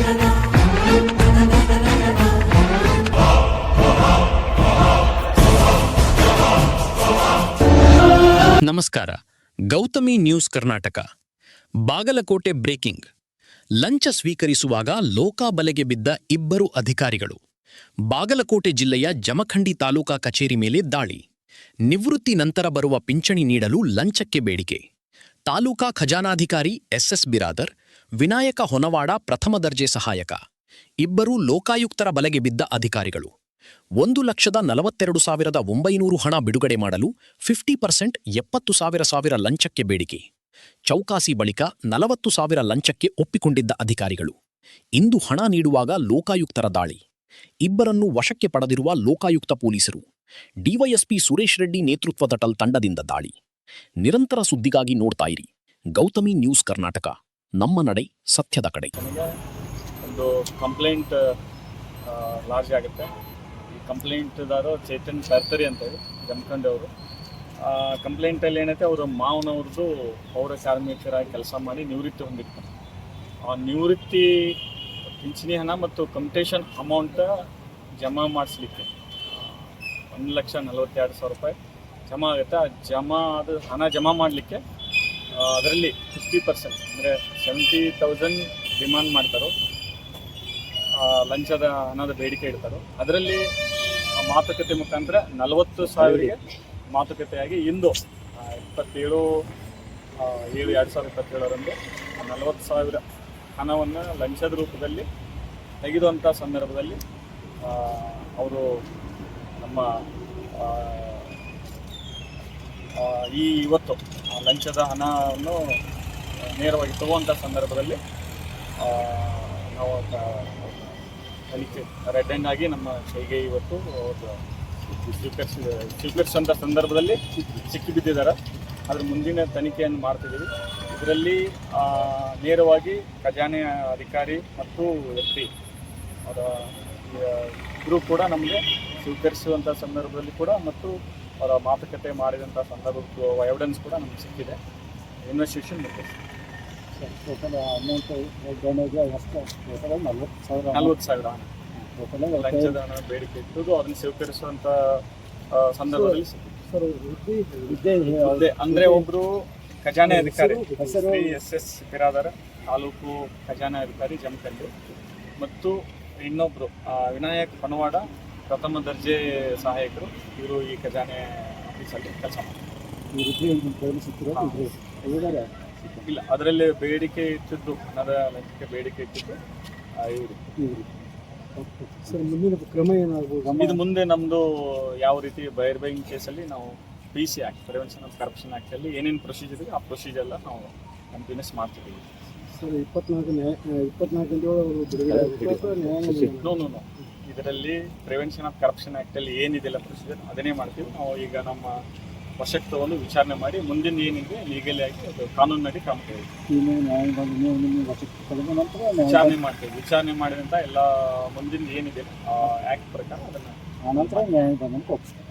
ನಮಸ್ಕಾರ. Gautami news Karnataka. Bagalkot breaking. ಲಂಚ ಸ್ವೀಕರಿಸುವಾಗ ಲೋಕಾಬಲೆಗೆ ಬಿದ್ದ ಇಬ್ಬರು ಅಧಿಕಾರಿಗಳು. ಬಾಗಲಕೋಟೆ ಜಿಲ್ಲೆಯ ಜಮಖಂಡಿ ತಾಲೂಕಾ ಕಚೇರಿ ಮೇಲೆ ದಾಳಿ. ನಿವೃತ್ತಿ ನಂತರ ಬರುವ ಪಿಂಚಣಿ ನೀಡಲು ಲಂಚಕ್ಕೆ ಬೇಡಿಕೆ. ತಾಲೂಕಾ ಖಜಾನಾಧಿಕಾರಿ ಎಸ್ಎಸ್ ಬಿರಾದರ್, ವಿನಾಯಕ ಹೊನವಾಡ ಪ್ರಥಮ ದರ್ಜೆ ಸಹಾಯಕ ಇಬ್ಬರೂ ಲೋಕಾಯುಕ್ತರ ಬಲೆಗೆ ಬಿದ್ದ ಅಧಿಕಾರಿಗಳು. 1,42,900 ಹಣ ಬಿಡುಗಡೆ ಮಾಡಲು 50% 70,000 ಲಂಚಕ್ಕೆ ಬೇಡಿಕೆ. ಚೌಕಾಸಿ ಬಳಿಕ 40,000 ಲಂಚಕ್ಕೆ ಒಪ್ಪಿಕೊಂಡಿದ್ದ ಅಧಿಕಾರಿಗಳು ಇಂದು ಹಣ ನೀಡುವಾಗ ಲೋಕಾಯುಕ್ತರ ದಾಳಿ. ಇಬ್ಬರನ್ನು ವಶಕ್ಕೆ ಪಡೆದಿರುವ ಲೋಕಾಯುಕ್ತ ಪೊಲೀಸರು. ಡಿವೈಎಸ್ಪಿ ಸುರೇಶ್ ರೆಡ್ಡಿ ನೇತೃತ್ವದ ತಂಡದಿಂದ ದಾಳಿ. ನಿರಂತರ ಸುದ್ದಿಗಾಗಿ ನೋಡ್ತಾ ಇರಿ ಗೌತಮಿ ನ್ಯೂಸ್ ಕರ್ನಾಟಕ. ನಮ್ಮ ನಡೆ ಸತ್ಯದ ಕಡೆ. ಒಂದು ಕಂಪ್ಲೇಂಟ್ ಲಾರ್ಜ್ ಆಗುತ್ತೆ. ಈ ಕಂಪ್ಲೇಂಟ್ದಾರು ಚೇತನ್ ಪರ್ತರಿ ಅಂತ ಹೇಳಿ ಜಮಖಂಡಿ ಅವರು. ಕಂಪ್ಲೇಂಟಲ್ಲಿ ಏನೈತೆ, ಅವರು ಮಾವನವ್ರದ್ದು ಪೌರ ಕಾರ್ಮಿಕರಾಗಿ ಕೆಲಸ ಮಾಡಿ ನಿವೃತ್ತಿ ಹೊಂದಿರ್ತಾರೆ. ಆ ನಿವೃತ್ತಿ ಪಿಂಚಣಿ ಹಣ ಮತ್ತು ಕಂಪ್ಟೇಷನ್ ಅಮೌಂಟ್ ಜಮಾ ಮಾಡಿಸ್ಲಿಕ್ಕೆ 1,42,000 ರೂಪಾಯಿ ಜಮಾ ಆಗುತ್ತೆ. ಅದು ಹಣ ಜಮಾ ಮಾಡಲಿಕ್ಕೆ ಅದರಲ್ಲಿ 50% ಅಂದರೆ 70,000 ಡಿಮಾಂಡ್ ಮಾಡ್ತಾರೋ, ಲಂಚದ ಹಣದ ಬೇಡಿಕೆ ಇಡ್ತಾರೋ. ಅದರಲ್ಲಿ ಮಾತುಕತೆ ಮುಖಾಂತರ 40,000ಗೆ ಮಾತುಕತೆಯಾಗಿ ಇಂದು 27/7/2027 40,000 ಹಣವನ್ನು ಲಂಚದ ರೂಪದಲ್ಲಿ ತೆಗೆದುವಂಥ ಸಂದರ್ಭದಲ್ಲಿ ಅವರು ನಮ್ಮ ಇವತ್ತು ಲಂಚದ ಹಣವನ್ನು ನೇರವಾಗಿ ತಗುವಂಥ ಸಂದರ್ಭದಲ್ಲಿ ನಾವು ತನಿಖೆ ರೆಡ್ ಹ್ಯಾಂಡ್ ಆಗಿ ನಮ್ಮ ಕೈಗೆ ಇವತ್ತು ಸ್ವೀಕರಿಸುವಂಥ ಸಂದರ್ಭದಲ್ಲಿ ಸಿಕ್ಕಿಬಿದ್ದಿದ್ದಾರೆ. ಅದ್ರ ಮುಂದಿನ ತನಿಖೆಯನ್ನು ಮಾಡ್ತಿದ್ದೀವಿ. ಇದರಲ್ಲಿ ನೇರವಾಗಿ ಖಜಾನೆ ಅಧಿಕಾರಿ ಮತ್ತು ವ್ಯಕ್ತಿ ಅವರ ಇಬ್ಬರು ಕೂಡ ನಮಗೆ ಸ್ವೀಕರಿಸುವಂಥ ಸಂದರ್ಭದಲ್ಲಿ ಕೂಡ ಮತ್ತು ಅವರ ಮಾತುಕತೆ ಮಾಡಿದಂಥ ಸಂದರ್ಭದ ಎವಿಡೆನ್ಸ್ ಕೂಡ ನಮಗೆ ಸಿಕ್ಕಿದೆ. ಇನ್ವೆಸ್ಟಿಗೇಷನ್ ಮಾಡ್ತೀವಿ. ಅಮೌಂಟ್ 40,000 ಲಂಚದ ಹಣ ಬೇಡಿಕೆ ಇಟ್ಟು ಅದನ್ನು ಸ್ವೀಕರಿಸುವಂಥ ಸಂದರ್ಭದಲ್ಲಿ ಸಿಕ್ಕಿದೆ. ಅಂದರೆ ಒಬ್ಬರು ಖಜಾನೆ ಅಧಿಕಾರಿ ಎಸ್ ಬಿರಾದರ್, ತಾಲೂಕು ಖಜಾನೆ ಅಧಿಕಾರಿ ಜಮಖಂಡಿ, ಮತ್ತು ಇನ್ನೊಬ್ಬರು ವಿನಾಯಕ್ ಹೊನವಾಡ ಪ್ರಥಮ ದರ್ಜೆ ಸಹಾಯಕರು. ಇವರು ಈ ಖಜಾನೆ ಆಫೀಸಲ್ಲಿ ಕೆಲಸ ಮಾಡ್ತಾರೆ. ಇಲ್ಲ, ಅದರಲ್ಲಿ ಬೇಡಿಕೆ ಇಟ್ಟಿದ್ದು ಹಣದ ಲಂಚಕ್ಕೆ ಬೇಡಿಕೆ ಇಟ್ಟಿದ್ದು ಇವರು. ಮುಂದಿನ ಕ್ರಮ ಏನಾಗ್ಬೋದು? ಇದು ಮುಂದೆ ನಮ್ಮದು ಯಾವ ರೀತಿ ಬೈಯಿಂಗ್ ಕೇಸಲ್ಲಿ ನಾವು PC act, prevention of corruption ಆ್ಯಕ್ಟಲ್ಲಿ ಏನೇನು ಪ್ರೊಸೀಜರ್ ಇದೆ ಆ ಪ್ರೊಸೀಜರ್ ಎಲ್ಲ ನಾವು ಕಂಟಿನ್ಯೂಸ್ ಮಾಡ್ತಿದ್ದೀವಿ. ಸರ್ 24 ನೋ ಇದರಲ್ಲಿ ಪ್ರಿವೆನ್ಷನ್ ಆಫ್ ಕರಪ್ಷನ್ ಆ್ಯಕ್ಟಲ್ಲಿ ಏನಿದೆಲ್ಲ ಪ್ರೊಸೀಜರ್ ಅದನ್ನೇ ಮಾಡ್ತೀವಿ ನಾವು. ಈಗ ನಮ್ಮ ವಶಕ್ಕೆ ತಗೊಂಡು ವಿಚಾರಣೆ ಮಾಡಿ ಮುಂದಿನ ಏನಿದೆ ಲೀಗಲಿ ಆಗಿ ಅದು ಕಾನೂನಿನಡಿ ಕ್ರಮ ವಿಚಾರಣೆ ಮಾಡ್ತೀವಿ. ವಿಚಾರಣೆ ಮಾಡಿದಂಥ ಎಲ್ಲ ಮುಂದಿನ ಏನಿದೆ ಆ್ಯಕ್ಟ್ ಪ್ರಕಾರ ಅದನ್ನು ಆನಂತರ ನ್ಯಾಯ ಬಂಧನಕ್ಕೆ ಒಪ್ಪಿಸ್ತೀವಿ.